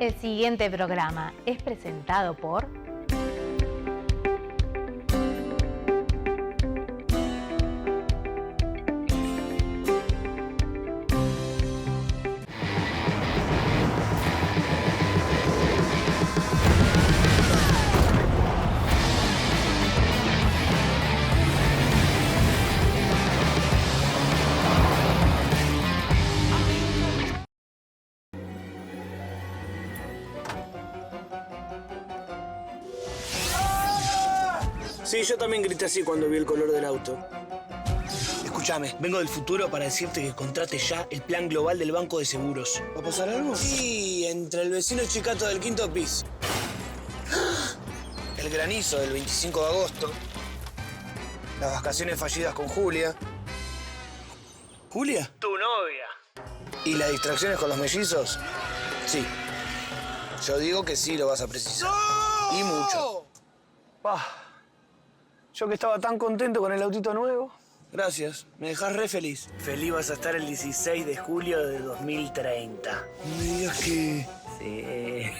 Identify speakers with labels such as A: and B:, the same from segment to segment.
A: El siguiente programa es presentado por...
B: Sí, yo también grité así cuando vi el color del auto.
C: Escúchame, vengo del futuro para decirte que contrates ya el plan global del Banco de Seguros.
B: ¿Va a pasar algo?
C: Sí, entre el vecino chicato del quinto piso, el granizo del 25 de agosto, las vacaciones fallidas con Julia. ¿Julia? Tu novia. ¿Y las distracciones con los mellizos? Sí. Yo digo que sí lo vas a precisar. ¡No! Y mucho.
B: Yo que estaba tan contento con el autito nuevo.
C: Gracias, me dejas re feliz.
B: Feliz vas a estar el 16 de julio de 2030.
C: No me digas que...
B: Sí.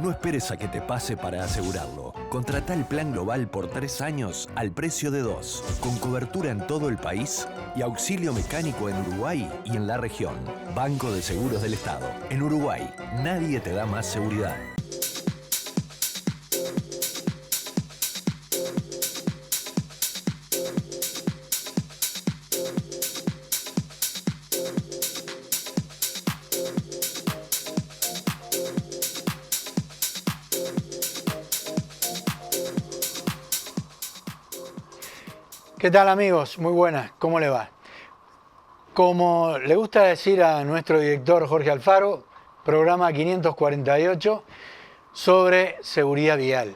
D: No esperes a que te pase para asegurarlo. Contratá el plan global por 3 años al precio de 2, con cobertura en todo el país y auxilio mecánico en Uruguay y en la región. Banco de Seguros del Estado. En Uruguay, nadie te da más seguridad.
E: ¿Qué tal, amigos? Muy buenas, ¿cómo le va? Como le gusta decir a nuestro director Jorge Alfaro, programa 548 sobre seguridad vial.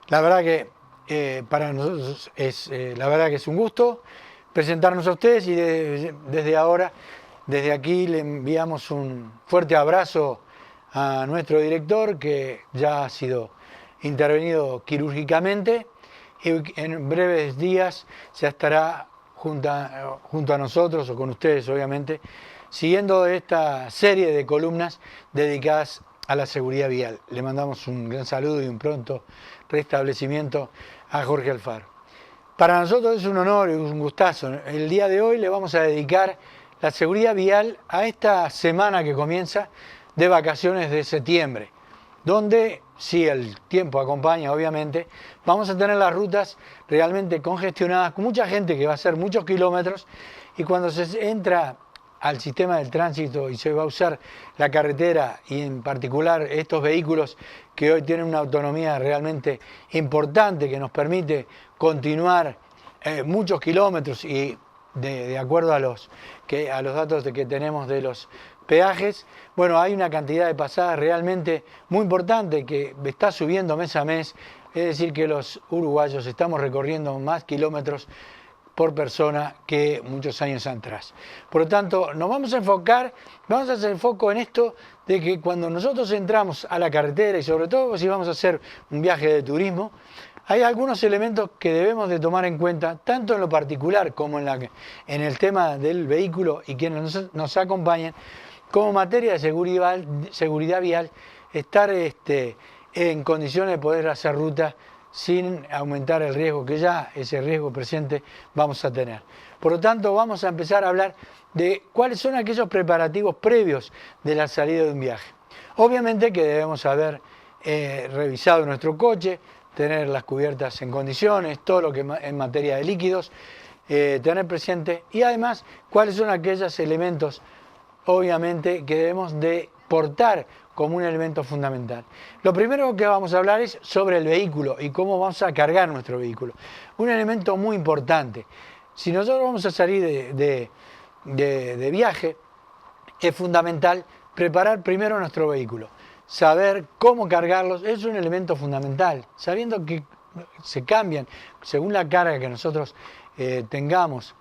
E: La verdad que para nosotros es un gusto presentarnos a ustedes y desde ahora, desde aquí le enviamos un fuerte abrazo a nuestro director que ya ha sido intervenido quirúrgicamente. Y en breves días ya estará junto a nosotros o con ustedes, obviamente, siguiendo esta serie de columnas dedicadas a la seguridad vial. Le mandamos un gran saludo y un pronto restablecimiento a Jorge Alfaro. Para nosotros es un honor y un gustazo. El día de hoy le vamos a dedicar la seguridad vial a esta semana que comienza de vacaciones de septiembre, donde, si el tiempo acompaña, obviamente, vamos a tener las rutas realmente congestionadas, con mucha gente que va a hacer muchos kilómetros, y cuando se entra al sistema del tránsito y se va a usar la carretera, y en particular estos vehículos que hoy tienen una autonomía realmente importante, que nos permite continuar muchos kilómetros, y de acuerdo a los datos que tenemos de los peajes, bueno, hay una cantidad de pasadas realmente muy importante que está subiendo mes a mes, es decir, que los uruguayos estamos recorriendo más kilómetros por persona que muchos años atrás. Por lo tanto, nos vamos a hacer foco en esto de que cuando nosotros entramos a la carretera y sobre todo si vamos a hacer un viaje de turismo, hay algunos elementos que debemos de tomar en cuenta, tanto en lo particular como en el tema del vehículo y quienes nos acompañan, como materia de seguridad vial, estar en condiciones de poder hacer ruta sin aumentar el riesgo, que ya ese riesgo presente vamos a tener. Por lo tanto, vamos a empezar a hablar de cuáles son aquellos preparativos previos de la salida de un viaje. Obviamente que debemos haber revisado nuestro coche, tener las cubiertas en condiciones, todo lo que en materia de líquidos, tener presente, y además cuáles son aquellos elementos obviamente que debemos de portar como un elemento fundamental. Lo primero que vamos a hablar es sobre el vehículo y cómo vamos a cargar nuestro vehículo. Un elemento muy importante. Si nosotros vamos a salir de viaje, es fundamental preparar primero nuestro vehículo. Saber cómo cargarlos es un elemento fundamental. Sabiendo que se cambian según la carga que nosotros tengamos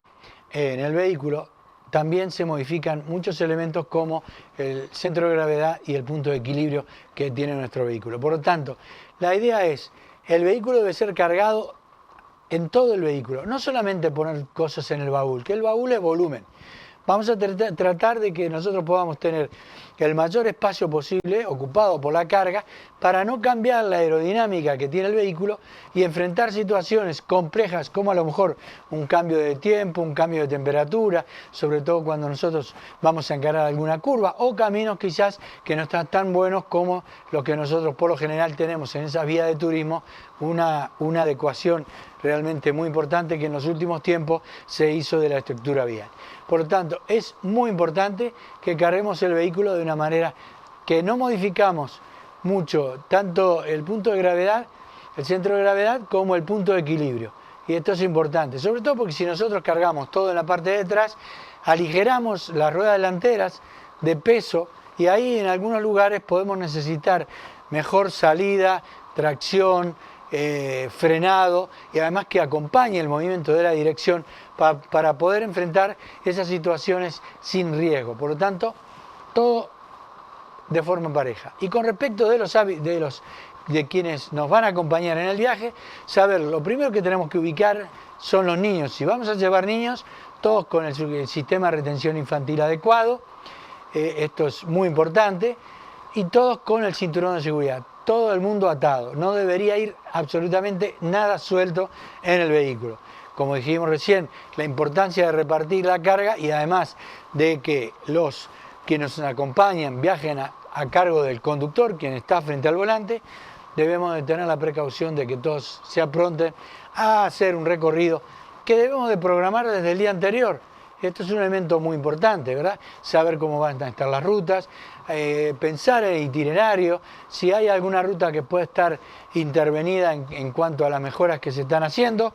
E: en el vehículo, también se modifican muchos elementos como el centro de gravedad y el punto de equilibrio que tiene nuestro vehículo. Por lo tanto, la idea es, el vehículo debe ser cargado en todo el vehículo, no solamente poner cosas en el baúl, que el baúl es volumen. vamos a tratar de que nosotros podamos tener el mayor espacio posible ocupado por la carga para no cambiar la aerodinámica que tiene el vehículo y enfrentar situaciones complejas como a lo mejor un cambio de tiempo, un cambio de temperatura, sobre todo cuando nosotros vamos a encarar alguna curva o caminos quizás que no están tan buenos como los que nosotros por lo general tenemos en esas vías de turismo, una adecuación realmente muy importante que en los últimos tiempos se hizo de la estructura vial. Por lo tanto, es muy importante que carguemos el vehículo de una manera que no modificamos mucho tanto el punto de gravedad, el centro de gravedad, como el punto de equilibrio. Y esto es importante, sobre todo porque si nosotros cargamos todo en la parte de atrás, aligeramos las ruedas delanteras de peso y ahí en algunos lugares podemos necesitar mejor salida, tracción, frenado y además que acompañe el movimiento de la dirección para poder enfrentar esas situaciones sin riesgo. Por lo tanto, todo de forma pareja. Y con respecto de quienes nos van a acompañar en el viaje, saber, lo primero que tenemos que ubicar son los niños. Si vamos a llevar niños, todos con el sistema de retención infantil adecuado, esto es muy importante, y todos con el cinturón de seguridad. Todo el mundo atado, no debería ir absolutamente nada suelto en el vehículo. Como dijimos recién, la importancia de repartir la carga y además de que los que nos acompañan viajen a cargo del conductor, quien está frente al volante, debemos de tener la precaución de que todos se apronten a hacer un recorrido que debemos de programar desde el día anterior. Esto es un elemento muy importante, ¿verdad? Saber cómo van a estar las rutas, pensar el itinerario, si hay alguna ruta que puede estar intervenida en cuanto a las mejoras que se están haciendo.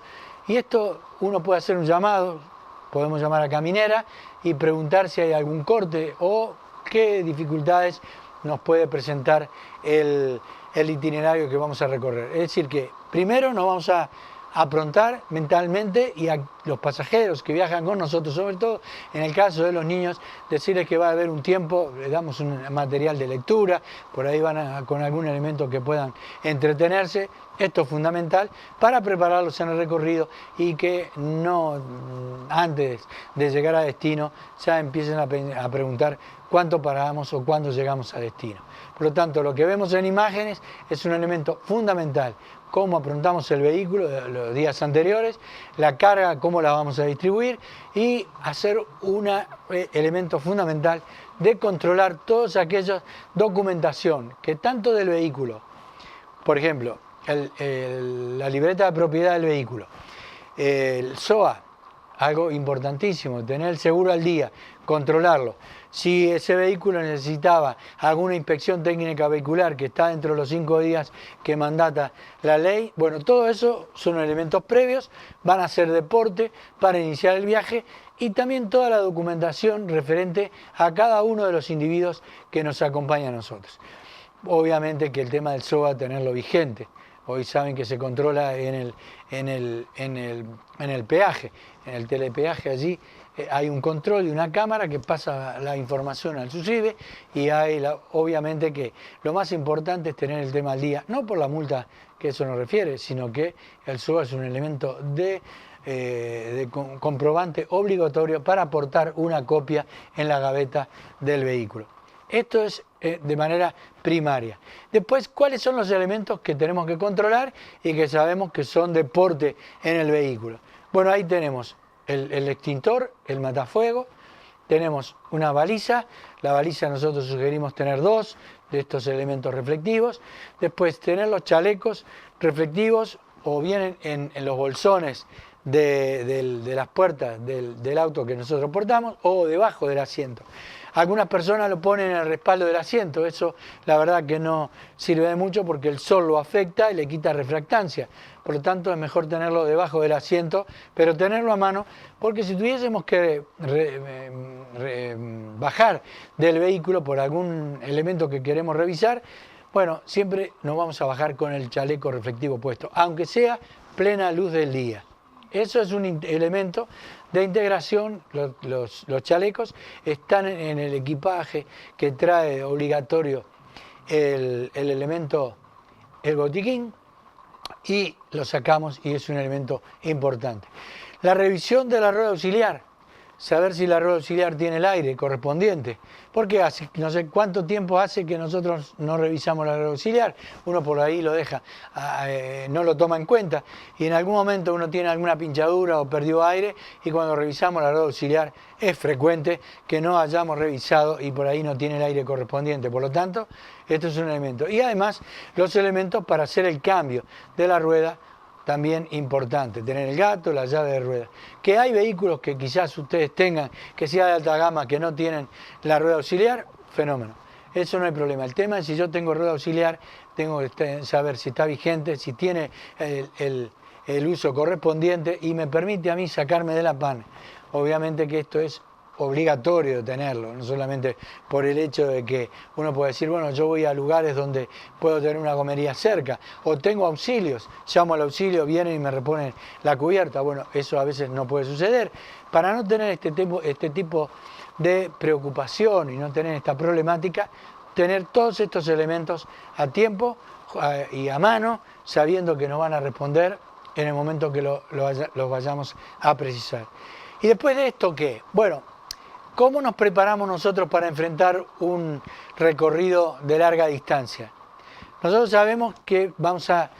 E: Y esto uno puede hacer un llamado, podemos llamar a Caminera y preguntar si hay algún corte o qué dificultades nos puede presentar el itinerario que vamos a recorrer. Es decir que primero nos vamos a aprontar mentalmente y a los pasajeros que viajan con nosotros, sobre todo en el caso de los niños, decirles que va a haber un tiempo, le damos un material de lectura, por ahí van con algún elemento que puedan entretenerse. Esto es fundamental para prepararlos en el recorrido y que no antes de llegar a destino ya empiecen a preguntar cuánto paramos o cuándo llegamos a destino. Por lo tanto, lo que vemos en imágenes es un elemento fundamental. Cómo aprontamos el vehículo los días anteriores, la carga, cómo la vamos a distribuir y hacer un elemento fundamental de controlar todas aquellas documentación que tanto del vehículo, por ejemplo, la libreta de propiedad del vehículo, el SOA, algo importantísimo, tener el seguro al día, controlarlo. Si ese vehículo necesitaba alguna inspección técnica vehicular que está dentro de los 5 días que mandata la ley, bueno, todo eso son elementos previos, van a ser deporte para iniciar el viaje y también toda la documentación referente a cada uno de los individuos que nos acompañan a nosotros. Obviamente que el tema del SOA tenerlo vigente. Hoy saben que se controla en el peaje, en el telepeaje allí hay un control y una cámara que pasa la información al SUSIBE y hay obviamente que lo más importante es tener el tema al día, no por la multa que eso nos refiere, sino que el SOA es un elemento de comprobante obligatorio para aportar una copia en la gaveta del vehículo. Esto es de manera primaria. Después, ¿cuáles son los elementos que tenemos que controlar y que sabemos que son deporte en el vehículo? Bueno, ahí tenemos el extintor, el matafuego, tenemos una baliza, la baliza nosotros sugerimos tener 2 de estos elementos reflectivos, después tener los chalecos reflectivos o bien en los bolsones de las puertas del auto que nosotros portamos o debajo del asiento. Algunas personas lo ponen en el respaldo del asiento, eso la verdad que no sirve de mucho porque el sol lo afecta y le quita refractancia. Por lo tanto es mejor tenerlo debajo del asiento, pero tenerlo a mano, porque si tuviésemos que bajar del vehículo por algún elemento que queremos revisar, bueno, siempre nos vamos a bajar con el chaleco reflectivo puesto, aunque sea plena luz del día. Eso es un elemento de integración, los chalecos están en el equipaje que trae obligatorio el elemento, el botiquín, y lo sacamos y es un elemento importante. La revisión de la rueda auxiliar, saber si la rueda auxiliar tiene el aire correspondiente. Porque hace no sé cuánto tiempo hace que nosotros no revisamos la rueda auxiliar. Uno por ahí lo deja, no lo toma en cuenta. Y en algún momento uno tiene alguna pinchadura o perdió aire. Y cuando revisamos la rueda auxiliar es frecuente que no hayamos revisado y por ahí no tiene el aire correspondiente. Por lo tanto, esto es un elemento. Y además, los elementos para hacer el cambio de la rueda, también importante, tener el gato, la llave de rueda. Que hay vehículos que quizás ustedes tengan, que sea de alta gama, que no tienen la rueda auxiliar, fenómeno. Eso no hay problema. El tema es si yo tengo rueda auxiliar, tengo que saber si está vigente, si tiene el uso correspondiente y me permite a mí sacarme de la pan. Obviamente que esto es obligatorio tenerlo, no solamente por el hecho de que uno puede decir, bueno, yo voy a lugares donde puedo tener una gomería cerca, o tengo auxilios, llamo al auxilio, vienen y me reponen la cubierta. Bueno, eso a veces no puede suceder. Para no tener este tipo de preocupación y no tener esta problemática, tener todos estos elementos a tiempo y a mano, sabiendo que nos van a responder en el momento que los vayamos a precisar. ¿Y después de esto qué? Bueno, ¿cómo nos preparamos nosotros para enfrentar un recorrido de larga distancia? Nosotros sabemos que vamos a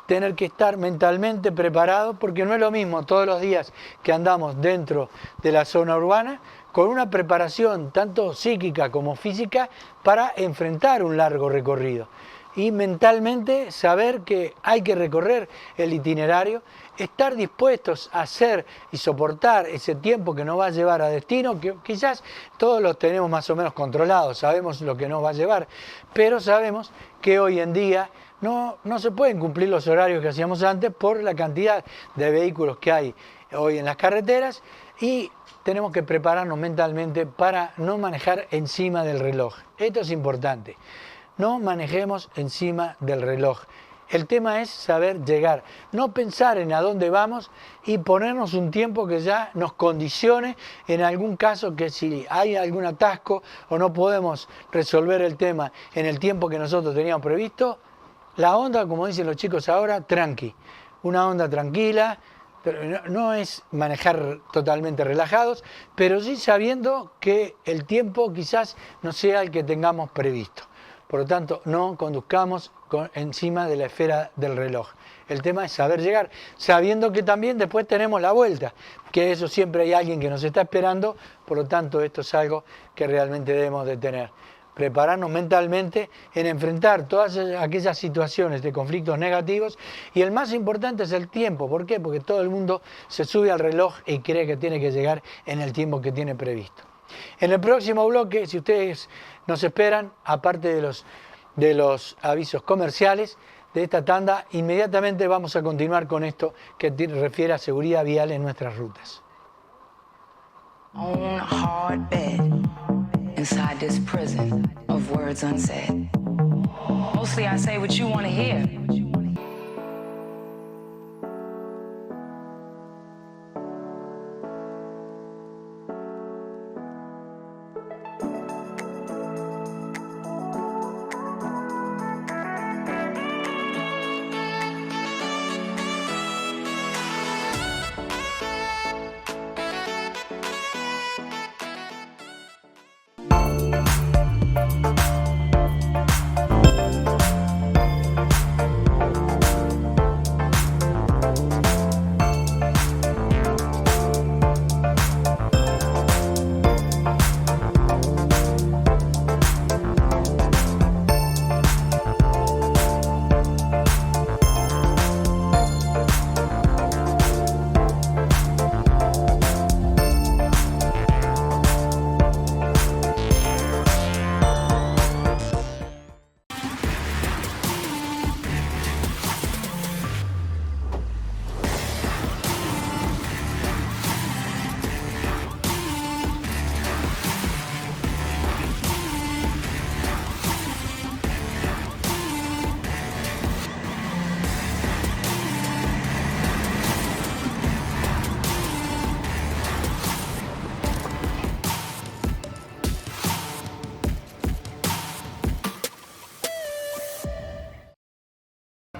E: tener que estar mentalmente preparados porque no es lo mismo todos los días que andamos dentro de la zona urbana con una preparación tanto psíquica como física para enfrentar un largo recorrido. Y mentalmente saber que hay que recorrer el itinerario, estar dispuestos a hacer y soportar ese tiempo que nos va a llevar a destino, que quizás todos los tenemos más o menos controlados, sabemos lo que nos va a llevar, pero sabemos que hoy en día no se pueden cumplir los horarios que hacíamos antes por la cantidad de vehículos que hay hoy en las carreteras y tenemos que prepararnos mentalmente para no manejar encima del reloj. Esto es importante. No manejemos encima del reloj. El tema es saber llegar, no pensar en a dónde vamos y ponernos un tiempo que ya nos condicione en algún caso que si hay algún atasco o no podemos resolver el tema en el tiempo que nosotros teníamos previsto, la onda, como dicen los chicos ahora, tranqui. Una onda tranquila, no es manejar totalmente relajados, pero sí sabiendo que el tiempo quizás no sea el que tengamos previsto. Por lo tanto, no conduzcamos encima de la esfera del reloj. El tema es saber llegar, sabiendo que también después tenemos la vuelta, que eso siempre hay alguien que nos está esperando, por lo tanto esto es algo que realmente debemos de tener. Prepararnos mentalmente en enfrentar todas aquellas situaciones de conflictos negativos y el más importante es el tiempo. ¿Por qué? Porque todo el mundo se sube al reloj y cree que tiene que llegar en el tiempo que tiene previsto. En el próximo bloque, si ustedes nos esperan, aparte de los avisos comerciales de esta tanda, inmediatamente vamos a continuar con esto que refiere a seguridad vial en nuestras rutas.
F: On a hard bed, inside this prison of words unsaid. Mostly I say what you want to hear.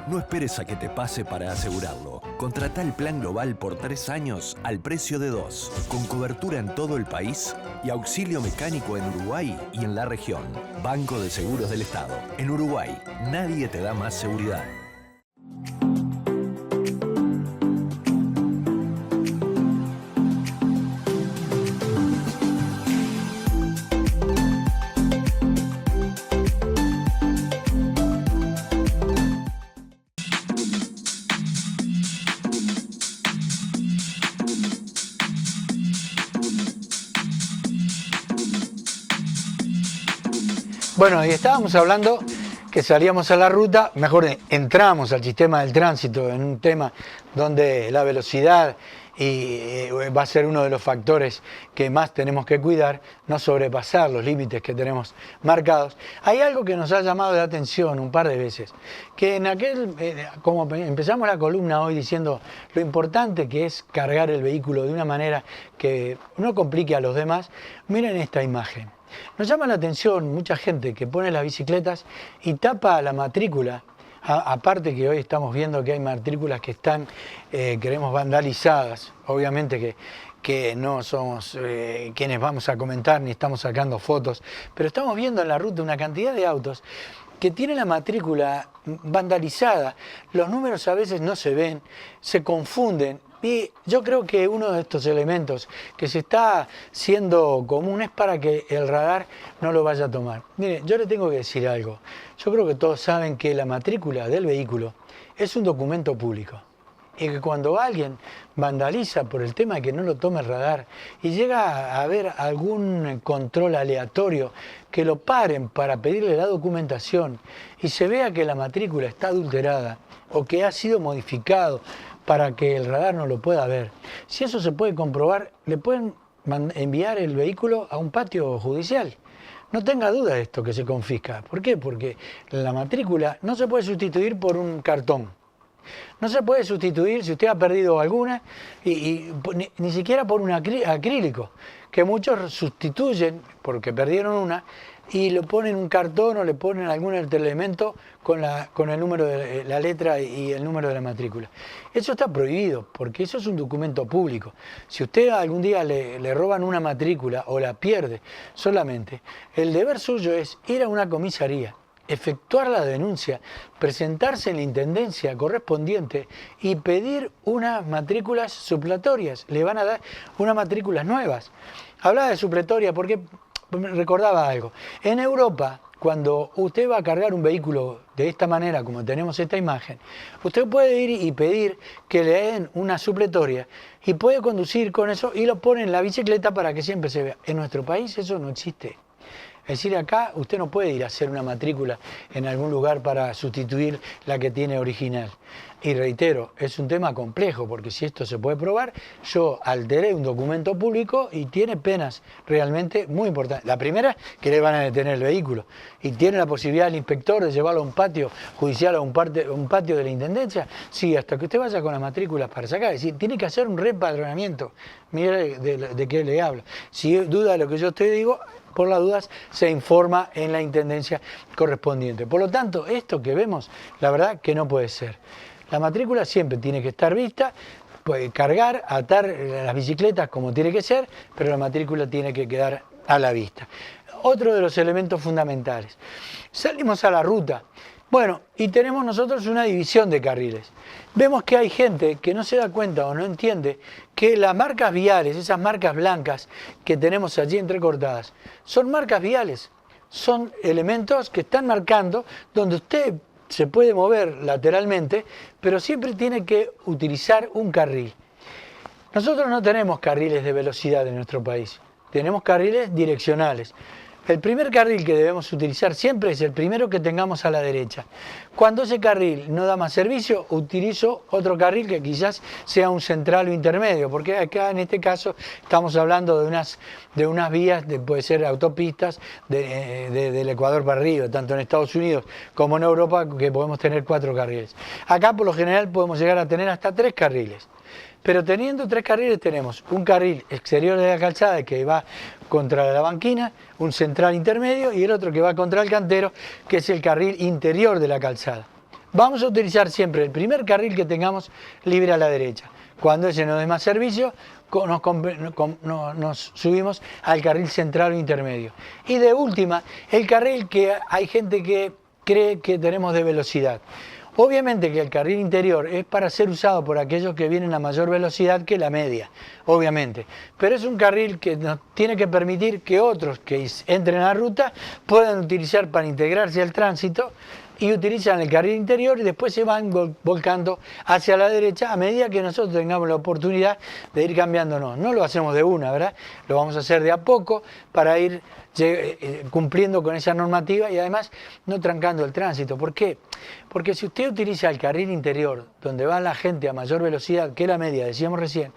D: No esperes a que te pase para asegurarlo. Contratá el plan global por 3 años al precio de 2, con cobertura en todo el país y auxilio mecánico en Uruguay y en la región. Banco de Seguros del Estado. En Uruguay, nadie te da más seguridad.
E: Bueno, y estábamos hablando que salíamos a la ruta, mejor entramos al sistema del tránsito en un tema donde la velocidad va a ser uno de los factores que más tenemos que cuidar, no sobrepasar los límites que tenemos marcados. Hay algo que nos ha llamado la atención un par de veces, que en como empezamos la columna hoy diciendo lo importante que es cargar el vehículo de una manera que no complique a los demás, miren esta imagen. Nos llama la atención mucha gente que pone las bicicletas y tapa la matrícula. Aparte que hoy estamos viendo que hay matrículas que están, queremos, vandalizadas. Obviamente que no somos quienes vamos a comentar ni estamos sacando fotos, pero estamos viendo en la ruta una cantidad de autos que tienen la matrícula vandalizada. Los números a veces no se ven, se confunden. Y yo creo que uno de estos elementos que se está siendo común es para que el radar no lo vaya a tomar. Mire, yo le tengo que decir algo. Yo creo que todos saben que la matrícula del vehículo es un documento público. Y que cuando alguien vandaliza por el tema de que no lo tome el radar y llega a haber algún control aleatorio que lo paren para pedirle la documentación y se vea que la matrícula está adulterada o que ha sido modificado para que el radar no lo pueda ver. Si eso se puede comprobar, le pueden enviar el vehículo a un patio judicial. No tenga duda de esto que se confisca. ¿Por qué? Porque la matrícula no se puede sustituir por un cartón. No se puede sustituir si usted ha perdido alguna ni siquiera por un acrílico, que muchos sustituyen porque perdieron una y le ponen un cartón o le ponen algún elemento con el número de la letra y el número de la matrícula. Eso está prohibido porque eso es un documento público. Si usted algún día le roban una matrícula o la pierde solamente, el deber suyo es ir a una comisaría, efectuar la denuncia, presentarse en la intendencia correspondiente y pedir unas matrículas supletorias. Le van a dar unas matrículas nuevas. Hablaba de supletoria porque me recordaba algo. En Europa, cuando usted va a cargar un vehículo de esta manera, como tenemos esta imagen, usted puede ir y pedir que le den una supletoria y puede conducir con eso y lo pone en la bicicleta para que siempre se vea. En nuestro país eso no existe. Es decir, acá usted no puede ir a hacer una matrícula en algún lugar para sustituir la que tiene original. Y reitero, es un tema complejo, porque si esto se puede probar, yo alteré un documento público y tiene penas realmente muy importantes. La primera, que le van a detener el vehículo. Y tiene la posibilidad el inspector de llevarlo a un patio judicial o a un patio de la intendencia. Sí, hasta que usted vaya con las matrículas para sacar. Es decir, tiene que hacer un repadronamiento. Mire de qué le hablo. Si duda de lo que yo te digo, por las dudas se informa en la intendencia correspondiente. Por lo tanto, esto que vemos, la verdad que no puede ser. La matrícula siempre tiene que estar vista, puede cargar, atar las bicicletas como tiene que ser, pero la matrícula tiene que quedar a la vista. Otro de los elementos fundamentales. Salimos a la ruta. Bueno, y tenemos nosotros una división de carriles. Vemos que hay gente que no se da cuenta o no entiende que las marcas viales, esas marcas blancas que tenemos allí entrecortadas, son marcas viales, son elementos que están marcando donde usted se puede mover lateralmente, pero siempre tiene que utilizar un carril. Nosotros no tenemos carriles de velocidad en nuestro país, tenemos carriles direccionales. El primer carril que debemos utilizar siempre es el primero que tengamos a la derecha. Cuando ese carril no da más servicio, utilizo otro carril que quizás sea un central o intermedio, porque acá en este caso estamos hablando de unas vías, puede ser autopistas del Ecuador para arriba, tanto en Estados Unidos como en Europa, que podemos tener 4 carriles. Acá por lo general podemos llegar a tener hasta 3 carriles. Pero teniendo 3 carriles tenemos un carril exterior de la calzada que va contra la banquina, un central intermedio y el otro que va contra el cantero, que es el carril interior de la calzada. vamos a utilizar siempre el primer carril que tengamos libre a la derecha. Cuando ese no dé más servicio, nos subimos al carril central o intermedio. Y de última, el carril que hay gente que cree que tenemos de velocidad. Obviamente que el carril interior es para ser usado por aquellos que vienen a mayor velocidad que la media, obviamente. Pero es un carril que nos tiene que permitir que otros que entren a la ruta puedan utilizar para integrarse al tránsito y utilizan el carril interior y después se van volcando hacia la derecha a medida que nosotros tengamos la oportunidad de ir cambiándonos. No lo hacemos de una, ¿verdad? Lo vamos a hacer de a poco para ir cumpliendo con esa normativa y además no trancando el tránsito. ¿Por qué? Porque si usted utiliza el carril interior, donde va la gente a mayor velocidad que la media, decíamos recién,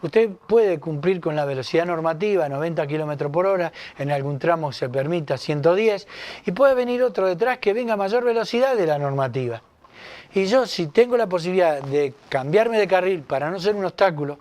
E: usted puede cumplir con la velocidad normativa, 90 km por hora, en algún tramo se permita 110, y puede venir otro detrás que venga a mayor velocidad de la normativa. Y yo, si tengo la posibilidad de cambiarme de carril para no ser un obstáculo,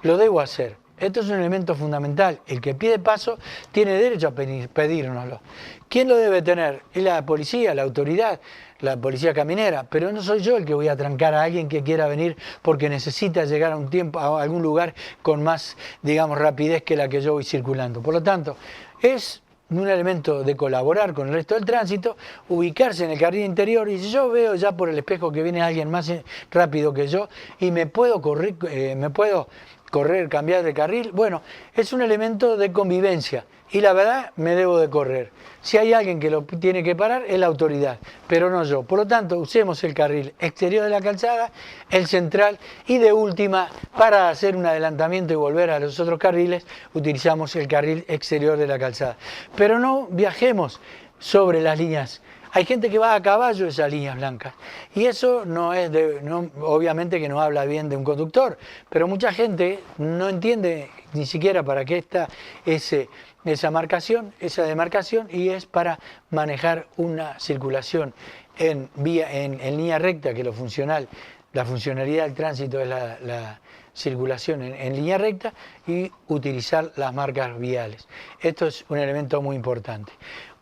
E: lo debo hacer. Esto es un elemento fundamental. El que pide paso tiene derecho a pedírnoslo. ¿Quién lo debe tener? Es la policía, la autoridad, la policía caminera, pero no soy yo el que voy a trancar a alguien que quiera venir porque necesita llegar a algún lugar con más, digamos, rapidez que la que yo voy circulando. Por lo tanto, es un elemento de colaborar con el resto del tránsito, ubicarse en el carril interior y si yo veo ya por el espejo que viene alguien más rápido que yo y me puedo correr, cambiar de carril, bueno, es un elemento de convivencia y la verdad me debo de correr. Si hay alguien que lo tiene que parar es la autoridad, pero no yo. Por lo tanto, usemos el carril exterior de la calzada, el central y de última, para hacer un adelantamiento y volver a los otros carriles, utilizamos el carril exterior de la calzada. Pero no viajemos sobre las líneas. Hay gente que va a caballo de esas líneas blancas y eso no es obviamente que no habla bien de un conductor, pero mucha gente no entiende ni siquiera para qué está esa demarcación y es para manejar una circulación en línea recta, que la funcionalidad del tránsito es la circulación en línea recta y utilizar las marcas viales. Esto es un elemento muy importante.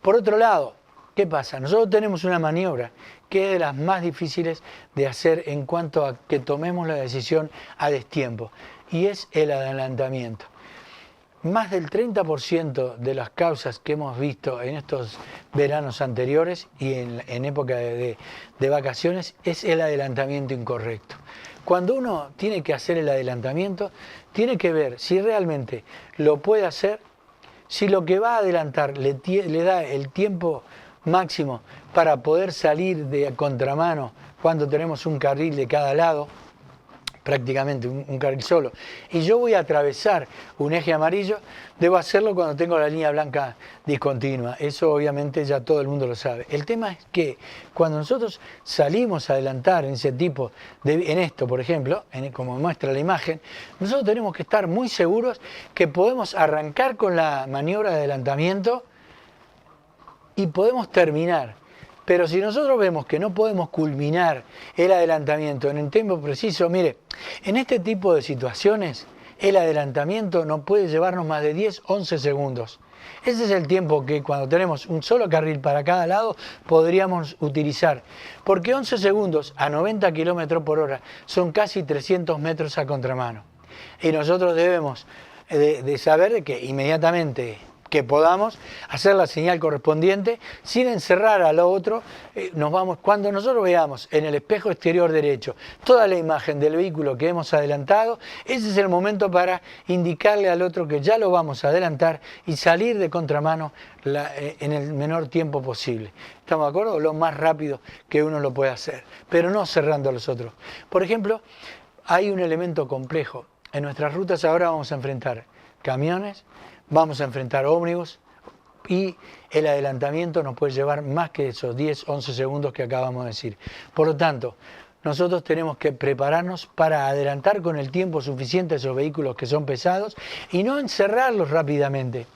E: Por otro lado, ¿qué pasa? Nosotros tenemos una maniobra que es de las más difíciles de hacer en cuanto a que tomemos la decisión a destiempo y es el adelantamiento. Más del 30% de las causas que hemos visto en estos veranos anteriores y en época de vacaciones es el adelantamiento incorrecto. Cuando uno tiene que hacer el adelantamiento, tiene que ver si realmente lo puede hacer, si lo que va a adelantar le da el tiempo máximo para poder salir de contramano cuando tenemos un carril de cada lado, prácticamente un carril solo, y yo voy a atravesar un eje amarillo, debo hacerlo cuando tengo la línea blanca discontinua. Eso obviamente ya todo el mundo lo sabe. El tema es que cuando nosotros salimos a adelantar en ese tipo, en esto por ejemplo, como muestra la imagen, nosotros tenemos que estar muy seguros que podemos arrancar con la maniobra de adelantamiento y podemos terminar. Pero si nosotros vemos que no podemos culminar el adelantamiento en el tiempo preciso, mire, en este tipo de situaciones el adelantamiento no puede llevarnos más de 10, 11 segundos. Ese es el tiempo que cuando tenemos un solo carril para cada lado podríamos utilizar. Porque 11 segundos a 90 km por hora son casi 300 metros a contramano. Y nosotros debemos de saber que inmediatamente que podamos hacer la señal correspondiente sin encerrar a lo otro, cuando nosotros veamos en el espejo exterior derecho toda la imagen del vehículo que hemos adelantado, ese es el momento para indicarle al otro que ya lo vamos a adelantar y salir de contramano en el menor tiempo posible. ¿Estamos de acuerdo? Lo más rápido que uno lo puede hacer, pero no cerrando a los otros. Por ejemplo, hay un elemento complejo. En nuestras rutas ahora vamos a enfrentar camiones, vamos a enfrentar ómnibus y el adelantamiento nos puede llevar más que esos 10, 11 segundos que acabamos de decir. Por lo tanto, nosotros tenemos que prepararnos para adelantar con el tiempo suficiente esos vehículos que son pesados y no encerrarlos rápidamente.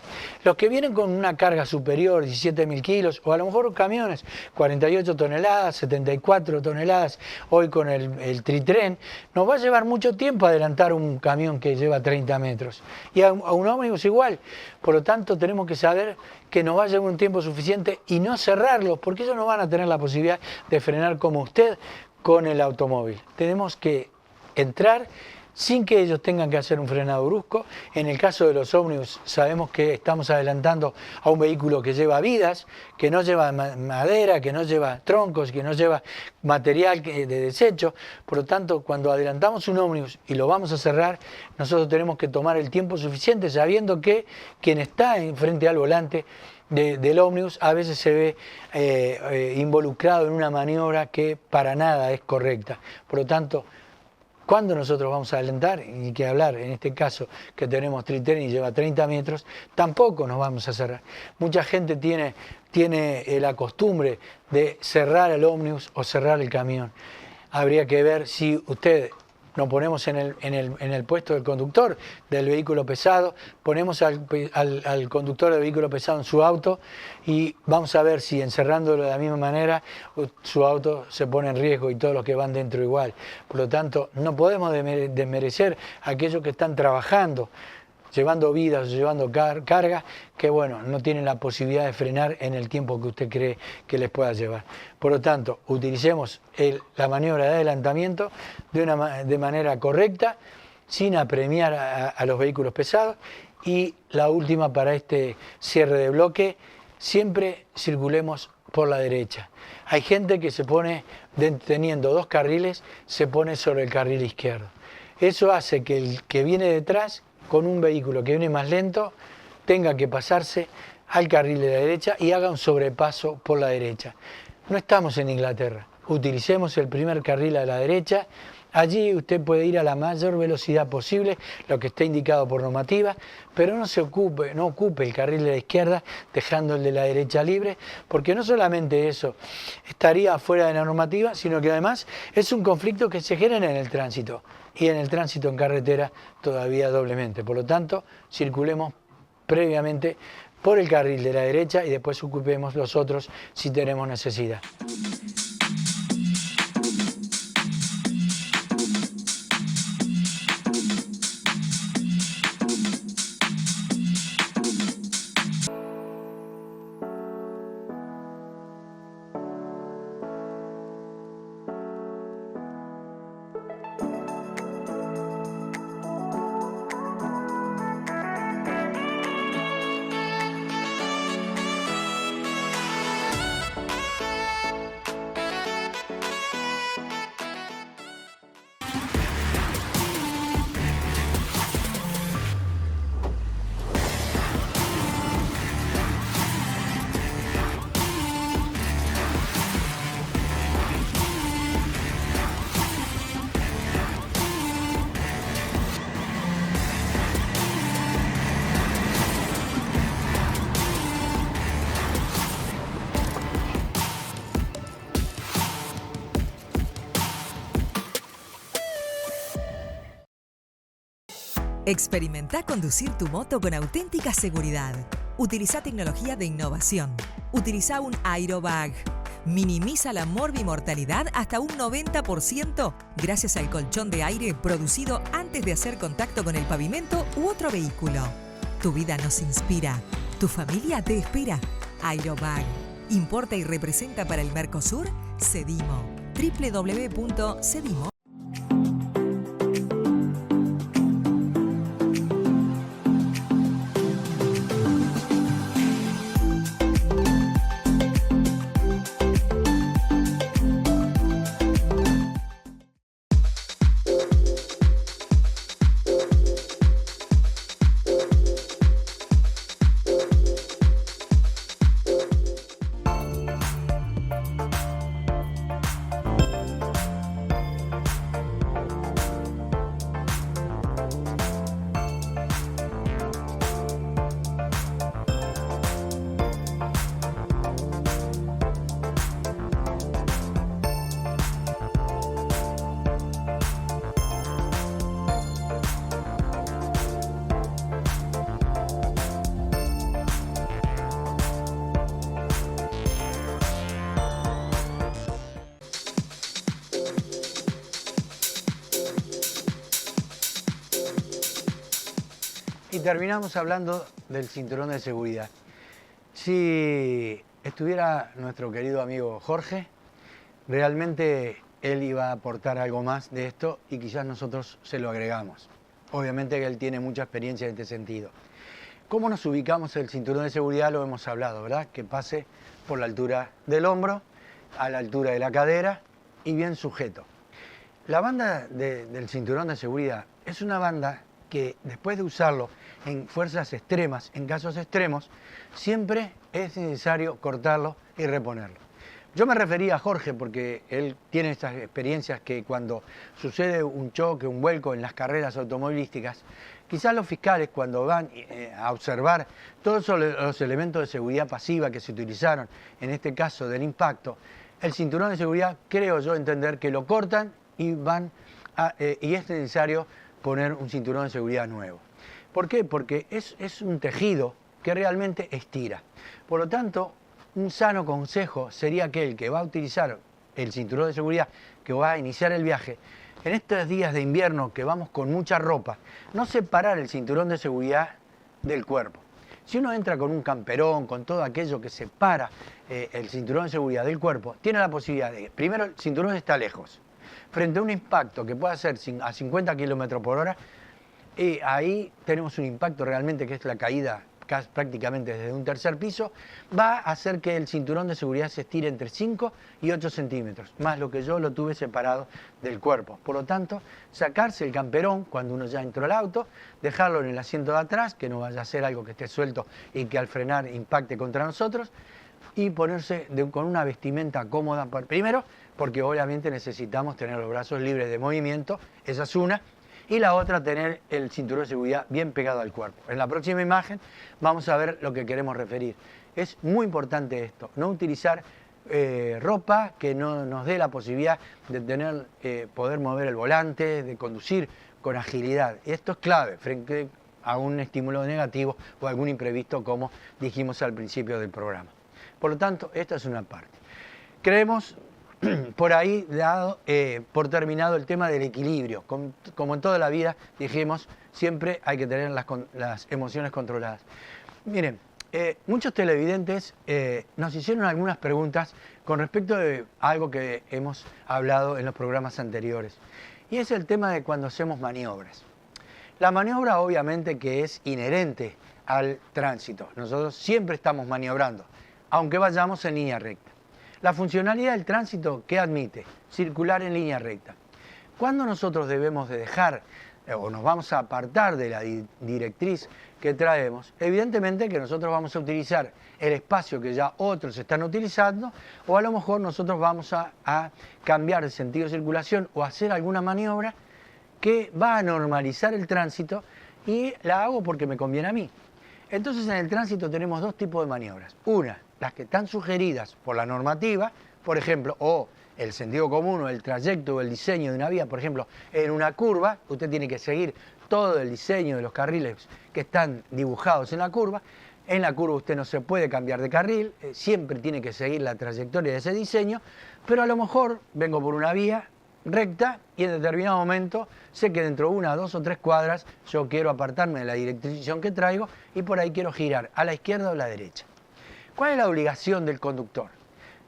E: Los que vienen con una carga superior, 17.000 kilos, o a lo mejor camiones, 48 toneladas, 74 toneladas, hoy con el tritren, nos va a llevar mucho tiempo adelantar un camión que lleva 30 metros. Y a un ómnibus igual. Por lo tanto, tenemos que saber que nos va a llevar un tiempo suficiente y no cerrarlos, porque ellos no van a tener la posibilidad de frenar como usted con el automóvil. Tenemos que entrar sin que ellos tengan que hacer un frenado brusco. En el caso de los ómnibus sabemos que estamos adelantando a un vehículo que lleva vidas, que no lleva madera, que no lleva troncos, que no lleva material de desecho. Por lo tanto, cuando adelantamos un ómnibus y lo vamos a cerrar, nosotros tenemos que tomar el tiempo suficiente sabiendo que quien está frente al volante del ómnibus a veces se ve involucrado en una maniobra que para nada es correcta. Por lo tanto, cuando nosotros vamos a adelantar, y que hablar en este caso que tenemos tritren y lleva 30 metros, tampoco nos vamos a cerrar. Mucha gente tiene la costumbre de cerrar el ómnibus o cerrar el camión. Habría que ver si usted, nos ponemos en el puesto del conductor del vehículo pesado, ponemos al conductor del vehículo pesado en su auto y vamos a ver si encerrándolo de la misma manera su auto se pone en riesgo y todos los que van dentro igual. Por lo tanto, no podemos desmerecer a aquellos que están trabajando, llevando vidas, llevando carga, que bueno, no tienen la posibilidad de frenar en el tiempo que usted cree que les pueda llevar. Por lo tanto, utilicemos la maniobra de adelantamiento de manera correcta, sin apremiar a los vehículos pesados. Y la última para este cierre de bloque, siempre circulemos por la derecha. Hay gente que se pone, teniendo dos carriles, se pone sobre el carril izquierdo. Eso hace que el que viene detrás, con un vehículo que viene más lento, tenga que pasarse al carril de la derecha y haga un sobrepaso por la derecha. No estamos en Inglaterra. Utilicemos el primer carril a la derecha. Allí usted puede ir a la mayor velocidad posible, lo que esté indicado por normativa, pero no ocupe el carril de la izquierda, dejando el de la derecha libre, porque no solamente eso estaría fuera de la normativa, sino que además es un conflicto que se genera en el tránsito, y en el tránsito en carretera todavía doblemente. Por lo tanto, circulemos previamente por el carril de la derecha y después ocupemos los otros si tenemos necesidad.
G: Experimenta conducir tu moto con auténtica seguridad. Utiliza tecnología de innovación. Utiliza un aerobag. Minimiza la morbimortalidad hasta un 90% gracias al colchón de aire producido antes de hacer contacto con el pavimento u otro vehículo. Tu vida nos inspira. Tu familia te espera. Aerobag. Importa y representa para el Mercosur Cedimo. www.cedimo.
E: y terminamos hablando del cinturón de seguridad. Si estuviera nuestro querido amigo Jorge, realmente él iba a aportar algo más de esto y quizás nosotros se lo agregamos. Obviamente que él tiene mucha experiencia en este sentido. ¿Cómo nos ubicamos el cinturón de seguridad? Lo hemos hablado, ¿verdad? Que pase por la altura del hombro, a la altura de la cadera y bien sujeto. La banda del cinturón de seguridad es una banda que después de usarlo en fuerzas extremas, en casos extremos, siempre es necesario cortarlo y reponerlo. Yo me refería a Jorge porque él tiene estas experiencias que cuando sucede un choque, un vuelco en las carreras automovilísticas, quizás los fiscales cuando van a observar todos los elementos de seguridad pasiva que se utilizaron, en este caso del impacto, el cinturón de seguridad creo yo entender que lo cortan y y es necesario poner un cinturón de seguridad nuevo. ¿Por qué? Porque es un tejido que realmente estira. Por lo tanto, un sano consejo sería aquel que va a utilizar el cinturón de seguridad, que va a iniciar el viaje, en estos días de invierno que vamos con mucha ropa, no separar el cinturón de seguridad del cuerpo. Si uno entra con un camperón, con todo aquello que separa el cinturón de seguridad del cuerpo, tiene la posibilidad de, primero, el cinturón está lejos, frente a un impacto que pueda ser a 50 km por hora, y ahí tenemos un impacto realmente que es la caída prácticamente desde un tercer piso, va a hacer que el cinturón de seguridad se estire entre 5 y 8 centímetros, más lo que yo lo tuve separado del cuerpo. Por lo tanto, sacarse el camperón cuando uno ya entró al auto, dejarlo en el asiento de atrás, que no vaya a ser algo que esté suelto y que al frenar impacte contra nosotros, y ponerse con una vestimenta cómoda, primero, porque obviamente necesitamos tener los brazos libres de movimiento, esa es una, y la otra, tener el cinturón de seguridad bien pegado al cuerpo. En la próxima imagen vamos a ver lo que queremos referir. Es muy importante esto, no utilizar ropa que no nos dé la posibilidad de poder mover el volante, de conducir con agilidad. Esto es clave frente a un estímulo negativo o algún imprevisto, como dijimos al principio del programa. Por lo tanto, esta es una parte. Creemos por ahí dado por terminado el tema del equilibrio. Como en toda la vida, dijimos, siempre hay que tener las emociones controladas. Miren, muchos televidentes nos hicieron algunas preguntas con respecto de algo que hemos hablado en los programas anteriores. Y es el tema de cuando hacemos maniobras. La maniobra obviamente que es inherente al tránsito. Nosotros siempre estamos maniobrando, aunque vayamos en línea recta. La funcionalidad del tránsito, ¿qué admite? Circular en línea recta. ¿Cuándo nosotros debemos de dejar o nos vamos a apartar de la directriz que traemos? Evidentemente que nosotros vamos a utilizar el espacio que ya otros están utilizando, o a lo mejor nosotros vamos a cambiar de sentido de circulación o hacer alguna maniobra que va a normalizar el tránsito, y la hago porque me conviene a mí. Entonces en el tránsito tenemos dos tipos de maniobras. Una, las que están sugeridas por la normativa, por ejemplo, o el sentido común o el trayecto o el diseño de una vía. Por ejemplo, en una curva usted tiene que seguir todo el diseño de los carriles que están dibujados en la curva. En la curva usted no se puede cambiar de carril, siempre tiene que seguir la trayectoria de ese diseño, pero a lo mejor vengo por una vía recta y en determinado momento sé que dentro de 1, 2 o 3 cuadras yo quiero apartarme de la dirección que traigo y por ahí quiero girar a la izquierda o a la derecha. ¿Cuál es la obligación del conductor?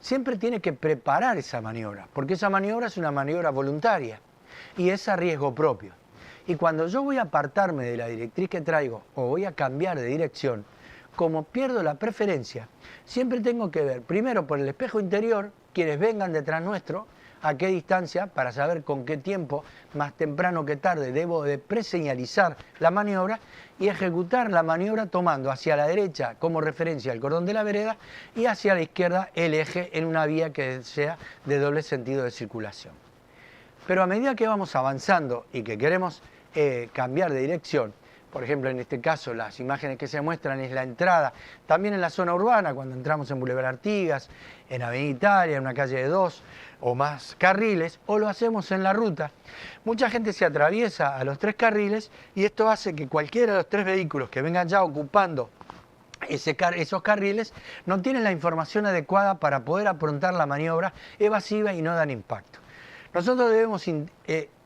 E: Siempre tiene que preparar esa maniobra, porque esa maniobra es una maniobra voluntaria y es a riesgo propio. Y cuando yo voy a apartarme de la directriz que traigo o voy a cambiar de dirección, como pierdo la preferencia, siempre tengo que ver primero por el espejo interior quienes vengan detrás nuestro, a qué distancia, para saber con qué tiempo, más temprano que tarde, debo de preseñalizar la maniobra y ejecutar la maniobra tomando hacia la derecha como referencia el cordón de la vereda y hacia la izquierda el eje en una vía que sea de doble sentido de circulación. Pero a medida que vamos avanzando y que queremos cambiar de dirección, por ejemplo, en este caso, las imágenes que se muestran es la entrada, también en la zona urbana, cuando entramos en Boulevard Artigas, en Avenida Italia, en una calle de 2 o más carriles, o lo hacemos en la ruta. Mucha gente se atraviesa a los 3 carriles y esto hace que cualquiera de los 3 vehículos que vengan ya ocupando esos carriles no tienen la información adecuada para poder aprontar la maniobra evasiva y no dan impacto. Nosotros debemos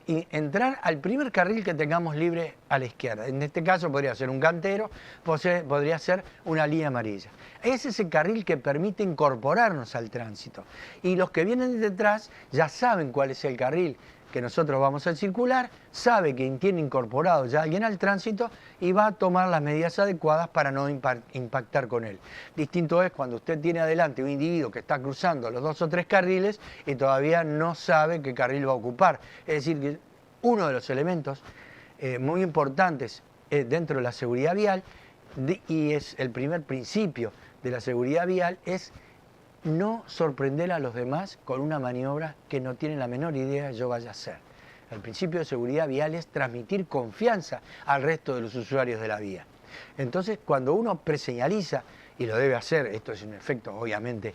E: entrar al primer carril que tengamos libre a la izquierda. En este caso podría ser un cantero, podría ser una línea amarilla. Ese es el carril que permite incorporarnos al tránsito. Y los que vienen detrás ya saben cuál es el carril que nosotros vamos a circular, sabe que tiene incorporado ya alguien al tránsito y va a tomar las medidas adecuadas para no impactar con él. Distinto es cuando usted tiene adelante un individuo que está cruzando los 2 o 3 carriles y todavía no sabe qué carril va a ocupar. Es decir, que uno de los elementos muy importantes dentro de la seguridad vial, y es el primer principio de la seguridad vial, es no sorprender a los demás con una maniobra que no tienen la menor idea yo vaya a hacer. El principio de seguridad vial es transmitir confianza al resto de los usuarios de la vía. Entonces, cuando uno preseñaliza, y lo debe hacer, esto es un efecto obviamente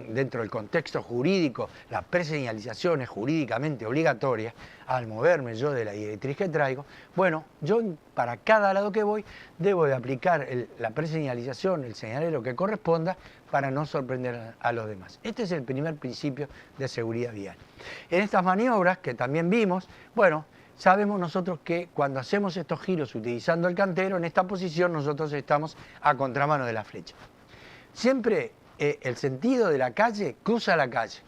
E: dentro del contexto jurídico, la preseñalización es jurídicamente obligatoria, al moverme yo de la directriz que traigo, bueno, yo para cada lado que voy debo de aplicar la preseñalización, el señalero que corresponda para no sorprender a los demás. Este es el primer principio de seguridad vial. En estas maniobras que también vimos, bueno, sabemos nosotros que cuando hacemos estos giros utilizando el cantero, en esta posición nosotros estamos a contramano de la flecha. Siempre el sentido de la calle cruza la calle.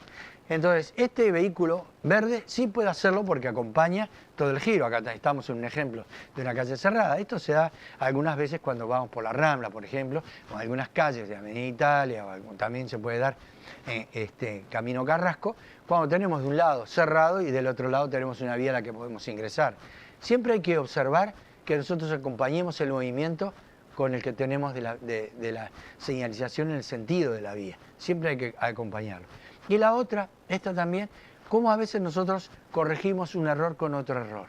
E: Entonces, este vehículo verde sí puede hacerlo porque acompaña todo el giro. Acá estamos en un ejemplo de una calle cerrada. Esto se da algunas veces cuando vamos por la Rambla, por ejemplo, o algunas calles de Avenida Italia, o también se puede dar Camino Carrasco, cuando tenemos de un lado cerrado y del otro lado tenemos una vía a la que podemos ingresar. Siempre hay que observar que nosotros acompañemos el movimiento con el que tenemos de la señalización en el sentido de la vía. Siempre hay que acompañarlo. Y la otra, esta también, cómo a veces nosotros corregimos un error con otro error.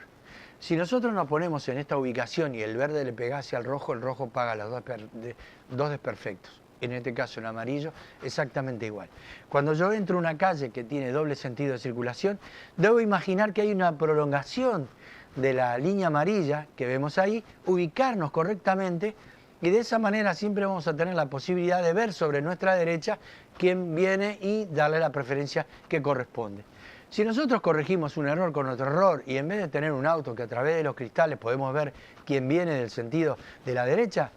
E: Si nosotros nos ponemos en esta ubicación y el verde le pegase al rojo, el rojo paga los dos desperfectos. En este caso el amarillo, exactamente igual. Cuando yo entro a una calle que tiene doble sentido de circulación, debo imaginar que hay una prolongación de la línea amarilla que vemos ahí, ubicarnos correctamente, y de esa manera siempre vamos a tener la posibilidad de ver sobre nuestra derecha quién viene y darle la preferencia que corresponde. Si nosotros corregimos un error con otro error y en vez de tener un auto que a través de los cristales podemos ver quién viene del sentido de la derecha,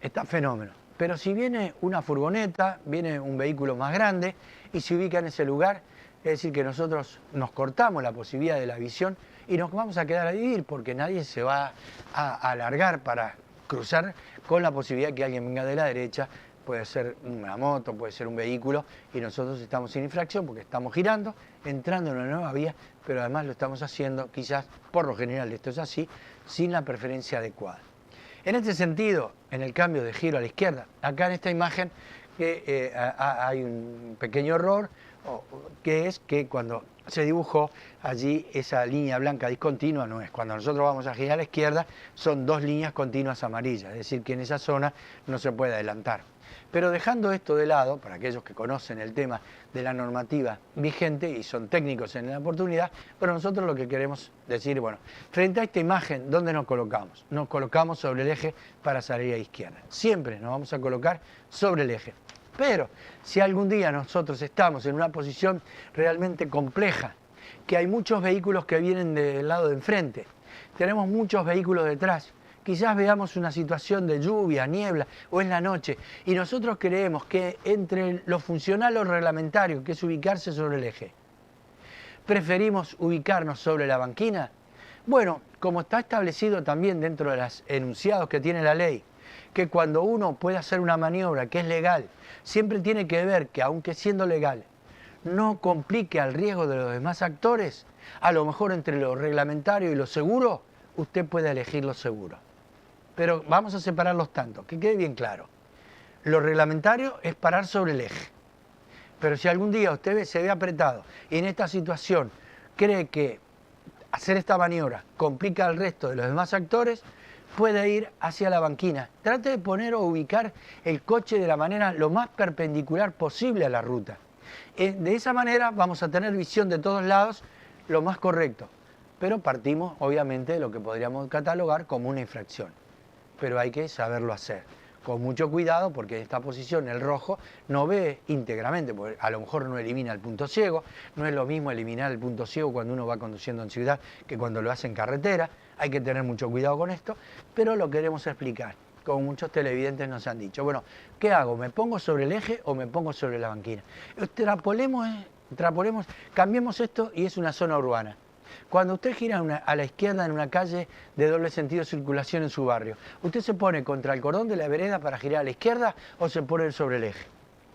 E: está fenómeno. Pero si viene una furgoneta, viene un vehículo más grande y se ubica en ese lugar, es decir, que nosotros nos cortamos la posibilidad de la visión y nos vamos a quedar a vivir porque nadie se va a alargar para cruzar con la posibilidad que alguien venga de la derecha, puede ser una moto, puede ser un vehículo, y nosotros estamos sin infracción porque estamos girando, entrando en una nueva vía, pero además lo estamos haciendo, quizás por lo general esto es así, sin la preferencia adecuada. En este sentido, en el cambio de giro a la izquierda, acá en esta imagen hay un pequeño error, que es que cuando se dibujó allí esa línea blanca discontinua, no es. Cuando nosotros vamos a girar a la izquierda, son 2 líneas continuas amarillas, es decir, que en esa zona no se puede adelantar. Pero dejando esto de lado, para aquellos que conocen el tema de la normativa vigente y son técnicos en la oportunidad, pero nosotros lo que queremos decir, bueno, frente a esta imagen, ¿dónde nos colocamos? Nos colocamos sobre el eje para salir a izquierda. Siempre nos vamos a colocar sobre el eje. Pero si algún día nosotros estamos en una posición realmente compleja, que hay muchos vehículos que vienen del lado de enfrente, tenemos muchos vehículos detrás, quizás veamos una situación de lluvia, niebla o en la noche, y nosotros creemos que entre lo funcional o reglamentario, que es ubicarse sobre el eje, preferimos ubicarnos sobre la banquina. Bueno, como está establecido también dentro de los enunciados que tiene la ley, que cuando uno puede hacer una maniobra que es legal, siempre tiene que ver que, aunque siendo legal, no complique al riesgo de los demás actores, a lo mejor entre lo reglamentario y lo seguro, usted puede elegir lo seguro. Pero vamos a separarlos tanto, que quede bien claro. Lo reglamentario es parar sobre el eje. Pero si algún día usted se ve apretado y en esta situación cree que hacer esta maniobra complica al resto de los demás actores, puede ir hacia la banquina. Trate de poner o ubicar el coche de la manera lo más perpendicular posible a la ruta. De esa manera vamos a tener visión de todos lados lo más correcto. Pero partimos obviamente de lo que podríamos catalogar como una infracción. Pero hay que saberlo hacer. con mucho cuidado, porque en esta posición el rojo no ve íntegramente, porque a lo mejor no elimina el punto ciego. No es lo mismo eliminar el punto ciego cuando uno va conduciendo en ciudad que cuando lo hace en carretera. Hay que tener mucho cuidado con esto, pero lo queremos explicar, como muchos televidentes nos han dicho. Bueno, ¿qué hago? ¿Me pongo sobre el eje o me pongo sobre la banquina? Extrapolemos, cambiemos esto y es una zona urbana. Cuando usted gira a la izquierda en una calle de doble sentido de circulación en su barrio, ¿usted se pone contra el cordón de la vereda para girar a la izquierda o se pone sobre el eje?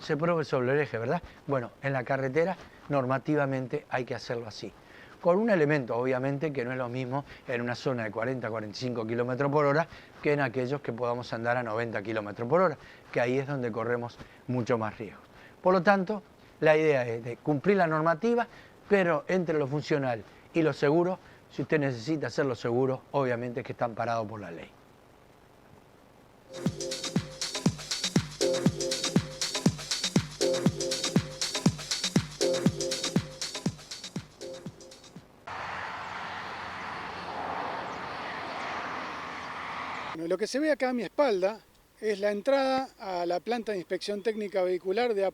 E: Se pone sobre el eje, ¿verdad? Bueno, en la carretera normativamente hay que hacerlo así. Con un elemento, obviamente, que no es lo mismo en una zona de 40 a 45 km por hora que en aquellos que podamos andar a 90 km por hora, que ahí es donde corremos mucho más riesgo. Por lo tanto, la idea es de cumplir la normativa, pero entre lo funcional y lo seguro, si usted necesita hacerlo seguro, obviamente es que está amparado por la ley.
H: Bueno, lo que se ve acá a mi espalda es la entrada a la planta de inspección técnica vehicular de A+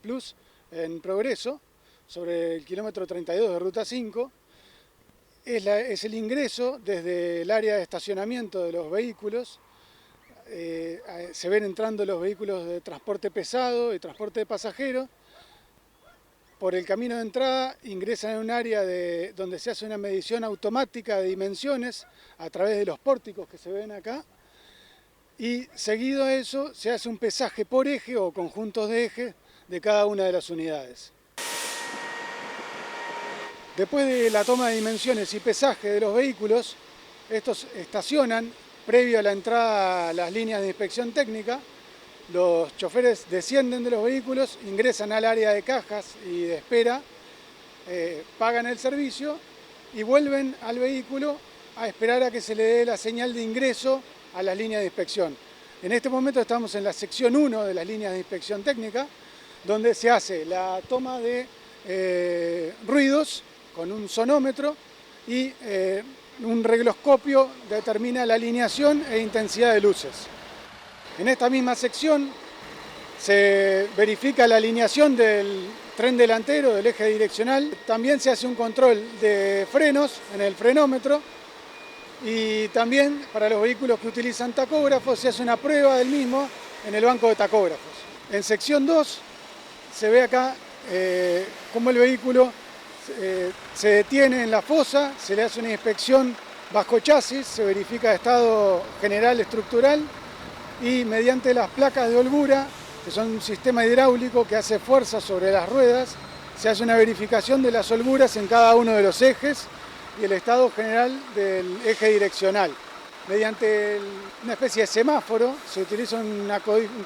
H: en Progreso, sobre el kilómetro 32 de Ruta 5. Es el ingreso desde el área de estacionamiento de los vehículos. Se ven entrando los vehículos de transporte pesado y transporte de pasajeros. Por el camino de entrada ingresan en un área donde se hace una medición automática de dimensiones a través de los pórticos que se ven acá. Y seguido a eso se hace un pesaje por eje o conjuntos de ejes de cada una de las unidades. Después de la toma de dimensiones y pesaje de los vehículos, estos estacionan previo a la entrada a las líneas de inspección técnica. Los choferes descienden de los vehículos, ingresan al área de cajas y de espera, pagan el servicio y vuelven al vehículo a esperar a que se le dé la señal de ingreso a las líneas de inspección. En este momento estamos en la sección 1 de las líneas de inspección técnica, donde se hace la toma de ruidos con un sonómetro y un regloscopio determina la alineación e intensidad de luces. En esta misma sección se verifica la alineación del tren delantero, del eje direccional. También se hace un control de frenos en el frenómetro y también para los vehículos que utilizan tacógrafos se hace una prueba del mismo en el banco de tacógrafos. En sección 2 se ve acá cómo el vehículo se detiene en la fosa, se le hace una inspección bajo chasis, se verifica estado general estructural y mediante las placas de holgura, que son un sistema hidráulico que hace fuerza sobre las ruedas, se hace una verificación de las holguras en cada uno de los ejes y el estado general del eje direccional. Mediante una especie de semáforo se utiliza un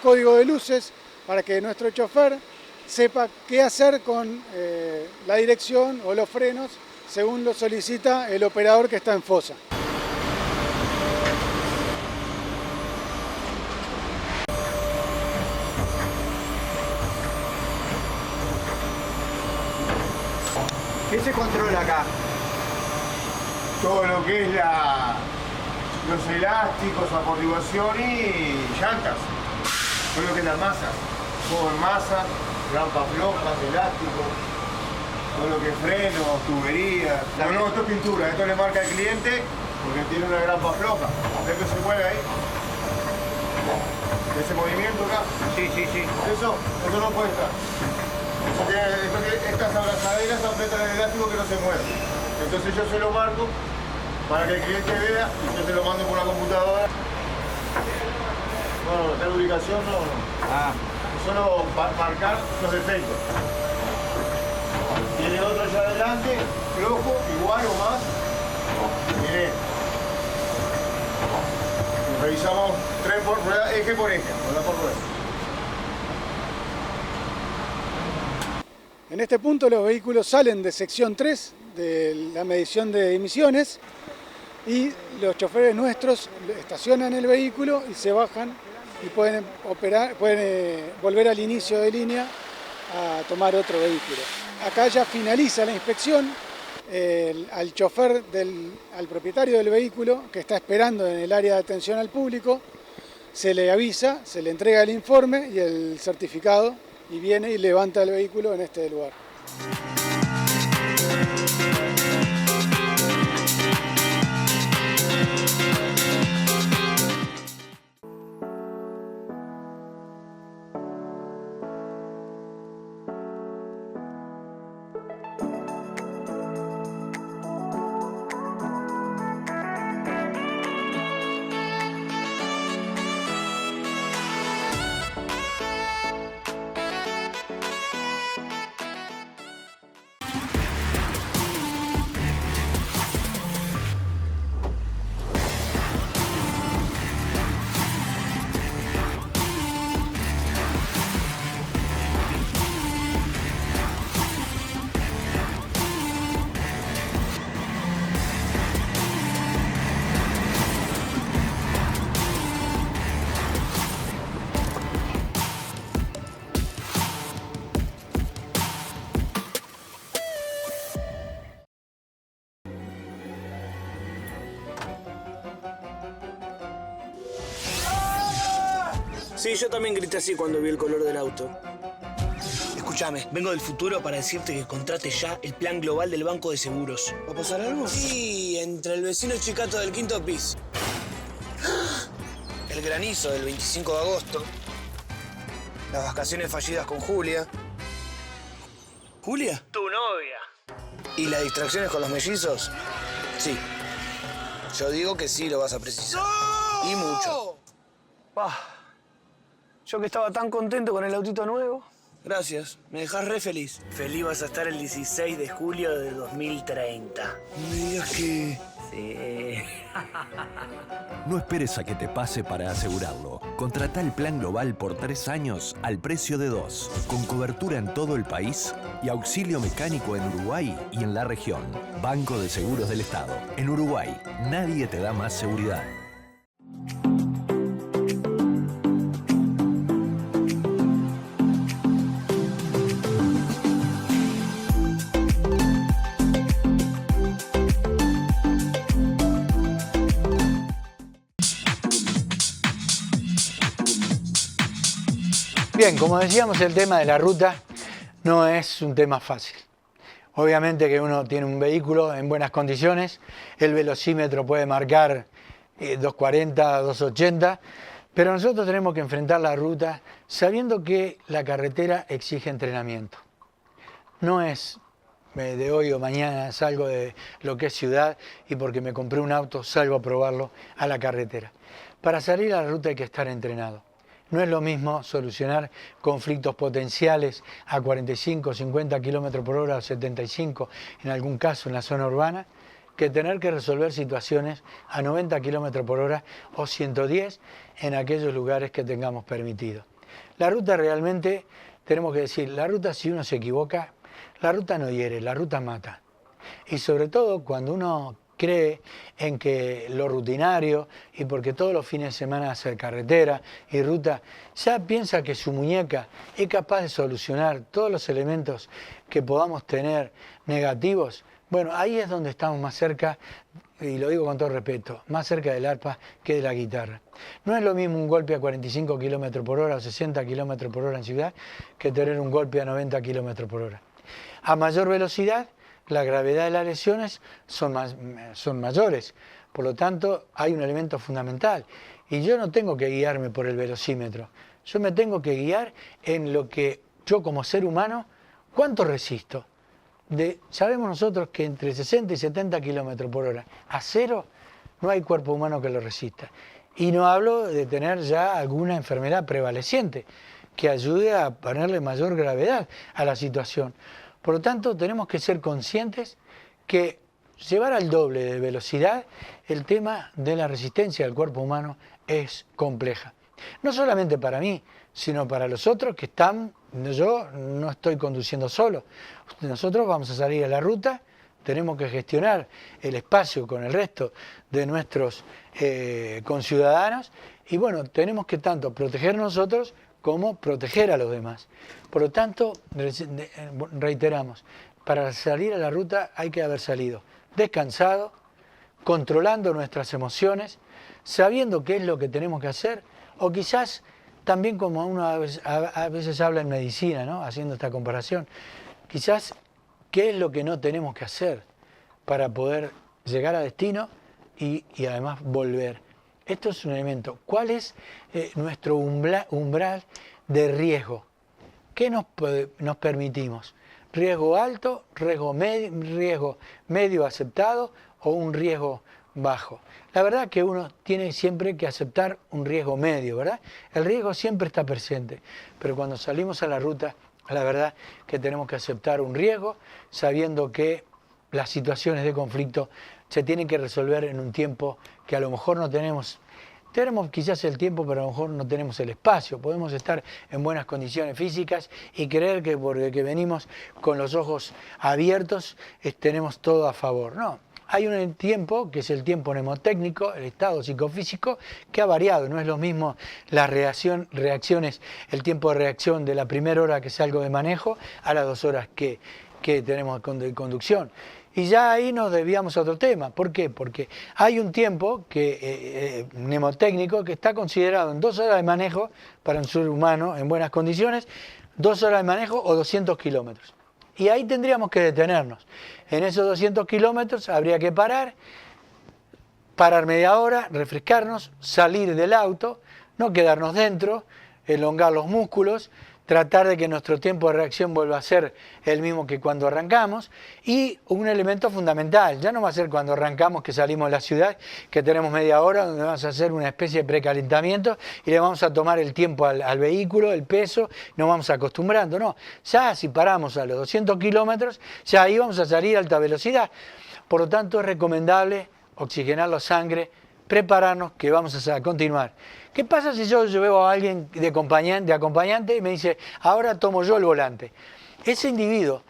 H: código de luces para que nuestro chofer sepa qué hacer con la dirección o los frenos según lo solicita el operador que está en fosa.
E: ¿Qué se controla acá?
I: Todo lo que es los elásticos, amortiguación y llantas. Todo lo que es la masa. Todo en masa, rampas flojas, elásticos, todo lo que es frenos, tuberías. No, esto es pintura, esto le marca al cliente porque tiene una grampa floja. ¿Ves que se mueve ahí? ¿Ese movimiento acá? Sí. Eso no puede estar. Estas abrazaderas apretan el elástico que no se mueve. Entonces yo se lo marco para que el cliente vea y yo se lo mando por la computadora. No, la lubricación no. Solo marcar los defectos. Tiene otro allá adelante, flojo, igual o más. Miré. Revisamos tren por rueda, eje por eje, rueda por rueda.
H: En este punto los vehículos salen de sección 3 de la medición de emisiones y los choferes nuestros estacionan el vehículo y se bajan y pueden volver al inicio de línea a tomar otro vehículo. Acá ya finaliza la inspección, al chofer, al propietario del vehículo que está esperando en el área de atención al público, se le avisa, se le entrega el informe y el certificado y viene y levanta el vehículo en este lugar.
B: Sí, yo también grité así cuando vi el color del auto. Escúchame, vengo del futuro para decirte que contrates ya el plan global del Banco de Seguros.
C: ¿Va a pasar algo?
B: Sí, entre el vecino chicato del quinto piso,
C: El granizo del 25 de agosto. Las vacaciones fallidas con Julia.
B: ¿Julia? Tu novia.
C: ¿Y las distracciones con los mellizos? Sí. Yo digo que sí lo vas a precisar. ¡No! Y mucho.
B: Yo que estaba tan contento con el autito nuevo.
C: Gracias. Me dejas re feliz.
B: Feliz vas a estar el 16 de julio de 2030.
C: No me digas que...
B: Sí.
D: No esperes a que te pase para asegurarlo. Contrata el plan global por 3 años al precio de 2, con cobertura en todo el país y auxilio mecánico en Uruguay y en la región. Banco de Seguros del Estado. En Uruguay, nadie te da más seguridad.
E: Bien, como decíamos, el tema de la ruta no es un tema fácil. Obviamente que uno tiene un vehículo en buenas condiciones, el velocímetro puede marcar 240, 280, pero nosotros tenemos que enfrentar la ruta sabiendo que la carretera exige entrenamiento. No es de hoy o mañana salgo de lo que es ciudad y porque me compré un auto salgo a probarlo a la carretera. Para salir a la ruta hay que estar entrenado. No es lo mismo solucionar conflictos potenciales a 45, 50 km por hora o 75, en algún caso en la zona urbana, que tener que resolver situaciones a 90 km por hora o 110 en aquellos lugares que tengamos permitido. La ruta realmente, tenemos que decir, la ruta si uno se equivoca, la ruta no hiere, la ruta mata. Y sobre todo cuando uno cree en que lo rutinario y porque todos los fines de semana hacer carretera y ruta, ya piensa que su muñeca es capaz de solucionar todos los elementos que podamos tener negativos, bueno, ahí es donde estamos más cerca, y lo digo con todo respeto, más cerca del arpa que de la guitarra. No es lo mismo un golpe a 45 km por hora o 60 km por hora en ciudad que tener un golpe a 90 km por hora. A mayor velocidad, la gravedad de las lesiones son mayores, por lo tanto hay un elemento fundamental y yo no tengo que guiarme por el velocímetro, yo me tengo que guiar en lo que yo como ser humano, ¿cuánto resisto? Sabemos nosotros que entre 60 y 70 km por hora a cero no hay cuerpo humano que lo resista y no hablo de tener ya alguna enfermedad prevaleciente que ayude a ponerle mayor gravedad a la situación. Por lo tanto, tenemos que ser conscientes que llevar al doble de velocidad el tema de la resistencia del cuerpo humano es compleja. No solamente para mí, sino para los otros que están, yo no estoy conduciendo solo. Nosotros vamos a salir a la ruta, tenemos que gestionar el espacio con el resto de nuestros conciudadanos y bueno, tenemos que tanto proteger nosotros como proteger a los demás. Por lo tanto, reiteramos, para salir a la ruta hay que haber salido descansado, controlando nuestras emociones, sabiendo qué es lo que tenemos que hacer, o quizás también como uno a veces habla en medicina, ¿no? Haciendo esta comparación, quizás qué es lo que no tenemos que hacer para poder llegar a destino y además volver. Esto es un elemento. ¿Cuál es nuestro umbral de riesgo? ¿Qué nos permitimos? ¿Riesgo alto, riesgo medio aceptado o un riesgo bajo? La verdad que uno tiene siempre que aceptar un riesgo medio, ¿verdad? El riesgo siempre está presente, pero cuando salimos a la ruta, la verdad que tenemos que aceptar un riesgo sabiendo que las situaciones de conflicto se tienen que resolver en un tiempo que a lo mejor no tenemos. Tenemos quizás el tiempo, pero a lo mejor no tenemos el espacio. Podemos estar en buenas condiciones físicas y creer que porque venimos con los ojos abiertos tenemos todo a favor. No, hay un tiempo que es el tiempo mnemotécnico, el estado psicofísico, que ha variado. No es lo mismo las reacciones, el tiempo de reacción de la primera hora que salgo de manejo a las 2 horas que tenemos de conducción. Y ya ahí nos desviamos a otro tema. ¿Por qué? Porque hay un tiempo mnemotécnico que está considerado en 2 horas de manejo para un ser humano en buenas condiciones, 2 horas de manejo o 200 kilómetros. Y ahí tendríamos que detenernos. En esos 200 kilómetros habría que parar media hora, refrescarnos, salir del auto, no quedarnos dentro, elongar los músculos, tratar de que nuestro tiempo de reacción vuelva a ser el mismo que cuando arrancamos. Y un elemento fundamental, ya no va a ser cuando arrancamos que salimos de la ciudad, que tenemos media hora donde vamos a hacer una especie de precalentamiento y le vamos a tomar el tiempo al vehículo, el peso, nos vamos acostumbrando. No, ya si paramos a los 200 kilómetros, ya ahí vamos a salir a alta velocidad. Por lo tanto, es recomendable oxigenar la sangre, prepararnos, que vamos a continuar. ¿Qué pasa si yo llevo a alguien de acompañante y me dice, ahora tomo yo el volante? Ese individuo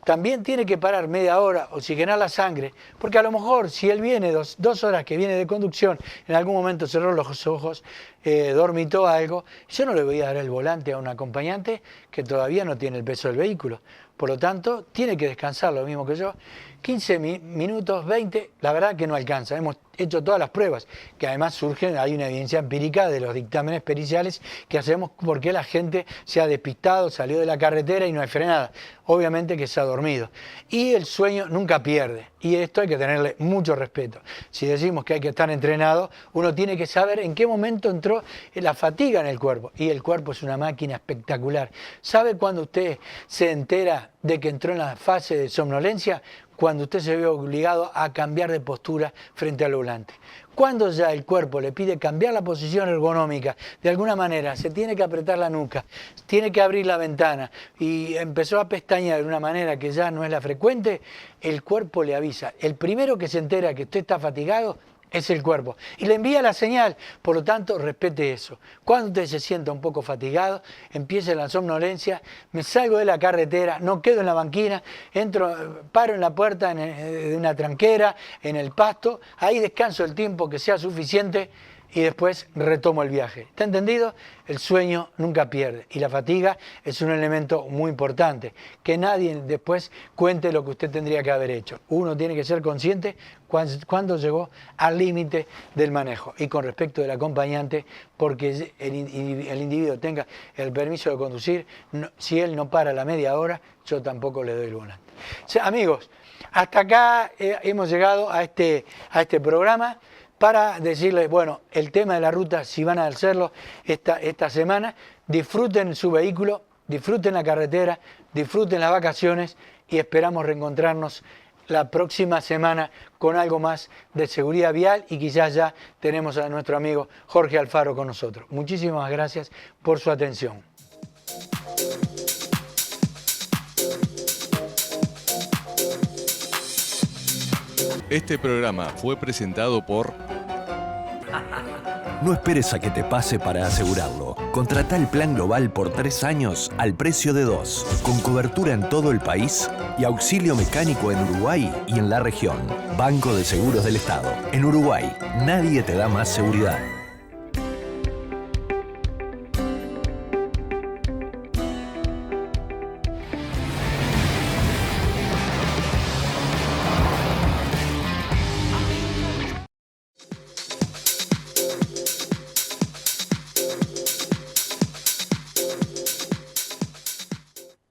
E: también tiene que parar media hora, oxigenar la sangre, porque a lo mejor si él viene 2 horas que viene de conducción, en algún momento cerró los ojos, dormitó algo, yo no le voy a dar el volante a un acompañante que todavía no tiene el peso del vehículo. Por lo tanto, tiene que descansar lo mismo que yo. 15 minutos, 20, la verdad que no alcanza. Hemos hecho todas las pruebas, que además hay una evidencia empírica de los dictámenes periciales que hacemos porque la gente se ha despistado, salió de la carretera y no hay frenada. Obviamente que se ha dormido. Y el sueño nunca pierde. Y esto hay que tenerle mucho respeto. Si decimos que hay que estar entrenado, uno tiene que saber en qué momento entró la fatiga en el cuerpo. Y el cuerpo es una máquina espectacular. ¿Sabe cuándo usted se entera de que entró en la fase de somnolencia? Cuando usted se ve obligado a cambiar de postura frente al volante. Cuando ya el cuerpo le pide cambiar la posición ergonómica, de alguna manera se tiene que apretar la nuca, tiene que abrir la ventana y empezó a pestañear de una manera que ya no es la frecuente, el cuerpo le avisa. El primero que se entera que usted está fatigado es el cuerpo y le envía la señal. Por lo tanto, respete eso. Cuando usted se sienta un poco fatigado, empieza la somnolencia, me salgo de la carretera, no quedo en la banquina, paro en la puerta de una tranquera, en el pasto, ahí descanso el tiempo que sea suficiente y después retomo el viaje. ¿Está entendido? El sueño nunca pierde y la fatiga es un elemento muy importante. Que nadie después cuente lo que usted tendría que haber hecho. Uno tiene que ser consciente cuando llegó al límite del manejo. Y con respecto del acompañante, porque el individuo tenga el permiso de conducir, si él no para la media hora, yo tampoco le doy el volante. O sea, amigos, hasta acá hemos llegado a este programa. Para decirles, bueno, el tema de la ruta, si van a hacerlo esta semana, disfruten su vehículo, disfruten la carretera, disfruten las vacaciones y esperamos reencontrarnos la próxima semana con algo más de seguridad vial y quizás ya tenemos a nuestro amigo Jorge Alfaro con nosotros. Muchísimas gracias por su atención.
J: Este programa fue presentado por...
D: No esperes a que te pase para asegurarlo. Contrata el plan global por 3 años al precio de 2, con cobertura en todo el país y auxilio mecánico en Uruguay y en la región. Banco de Seguros del Estado. En Uruguay, nadie te da más seguridad.